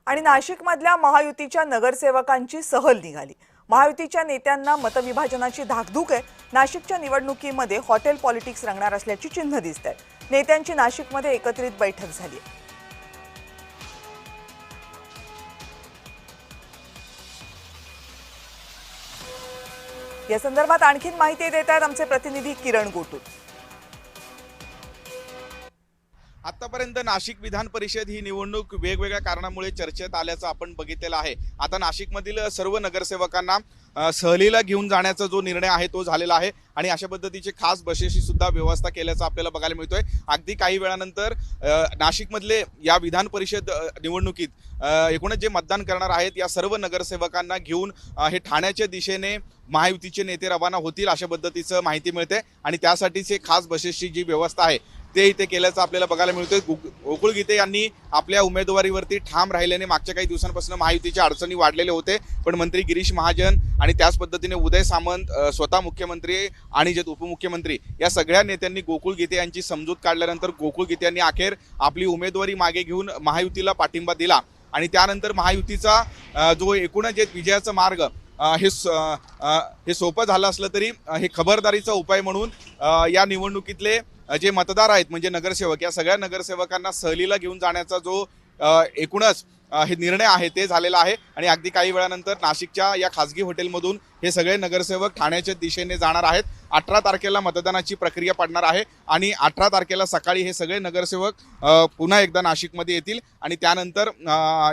आणि नाशिकमधल्या महायुतीच्या नगरसेवकांची सहल निघाली। महायुतीच्या नेत्यांना मतविभाजनाची धाकधूक आहे। नाशिकच्या निवडणुकीमध्ये हॉटेल पॉलिटिक्स रंगणार असल्याची चिन्ह दिसत आहेत। नेत्यांची नाशिकमध्ये एकत्रित बैठक झाली। या संदर्भात आणखी माहिती देत आहेत आमचे प्रतिनिधी किरण गोटू। आतापर्यंत नाशिक विधान परिषद ही निवडणूक वेगवेगळ्या कारणामुळे चर्चेत आल्याचं आपण बघितलेलं आहे। आता नाशिकमधील सर्व नगरसेवकांना सहलीला घेऊन जाण्याचा जो निर्णय आहे तो झालेला आहे आणि अशा पद्धतीची खास बसेसची सुद्धा व्यवस्था केल्याचं आपल्याला बघायला मिळतोय। अगदी काही वेळानंतर नाशिकमधले या विधान परिषद निवडणुकीत एकूणच जे मतदान करणार आहेत या सर्व नगरसेवकांना घेऊन हे ठाण्याच्या दिशेने महायुतीचे नेते रवाना होतील अशा पद्धतीचं माहिती मिळते आणि त्यासाठीच खास बसेसची जी व्यवस्था आहे ते इथे केल्याचं आपल्याला बघायला मिळतोय। गोकुळ गीते यांनी आपल्या उमेदवारीवरती ठाम राहिल्याने मागच्या काही दिवसांपासून महायुतीच्या अडचणी वाढलेले होते, पण मंत्री गिरीश महाजन आणि त्याच पद्धतीने उदय सामंत स्वतः मुख्यमंत्री आणि जे उपमुख्यमंत्री या सगळ्या नेत्यांनी गोकुळ गीते यांची समजूत काढल्यानंतर गोकुळ गीते यांनी अखेर आपली उमेदवारी मागे घेऊन महायुतीला पाठिंबा दिला आणि त्यानंतर महायुतीचा जो एकूणच विजयाचा मार्ग हे सोपं झालं असलं तरी हे खबरदारीचा उपाय म्हणून या निवडणुकीतले जे मतदार आहेत म्हणजे नगरसेवक या सगळ्या नगरसेवकांना सहलीला घेऊन जाण्याचा जो एकूणच हे निर्णय आहे ते झालेला आहे आणि अगदी काही वेळानंतर नाशिकच्या या खासगी हॉटेलमधून हे सगळे नगरसेवक ठाण्याच्या दिशेने जाणार आहेत। 18 तारखेला मतदानाची प्रक्रिया पडणार आहे आणि 18 तारखेला सकाळी हे सगळे नगरसेवक पुन्हा एकदा नाशिकमध्ये येतील आणि त्यानंतर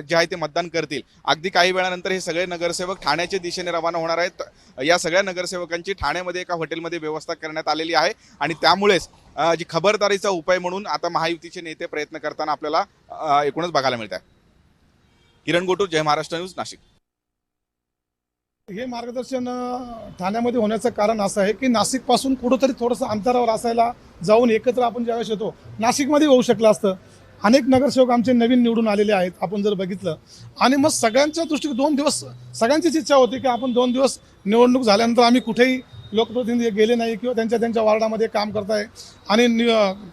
जे आहे ते मतदान करतील। अगदी काही वेळानंतर हे सगळे नगरसेवक ठाण्याच्या दिशेने रवाना होणार आहेत। या सगळ्या नगरसेवकांची ठाण्यामध्ये एका हॉटेलमध्ये व्यवस्था करण्यात आलेली आहे आणि त्यामुळेच जी खबरदारीचा उपाय म्हणून आता महायुतीचे नेते प्रयत्न करताना आपल्याला एकूणच बघायला मिळत आहे। किरण गोटू, जय महाराष्ट्र न्यूज, नाशिक। हे मार्गदर्शन ठाण्यामध्ये होण्याचं कारण असं आहे की नाशिकपासून कुठंतरी थोडंसं अंतरावर असायला जाऊन एकत्र आपण ज्यावेळेस येतो नाशिकमध्ये होऊ शकलं असतं। अनेक नगरसेवक आमचे नवीन निवडून आलेले आहेत आपण जर बघितलं आणि मग सगळ्यांच्या दृष्टीने 2 दिवस सगळ्यांचीच इच्छा होती की आपण 2 दिवस निवडणूक झाल्यानंतर आम्ही कुठेही लोकप्रतिनिधी गेले नाही किंवा त्यांच्या वार्डामध्ये काम करताय आणि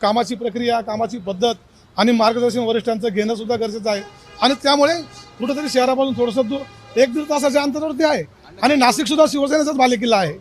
कामाची प्रक्रिया कामाची पद्धत आणि मार्गदर्शन वरिष्ठांचं घेणं सुद्धा गरजेचं आहे आणि त्यामुळे कुठेतरी शहरापासून थोडंसं 1-1.5 तासाच्या अंतरावरती आहे आणि नाशिक सुद्धा शिवसेनेचाच बालेकिल्ला आहे।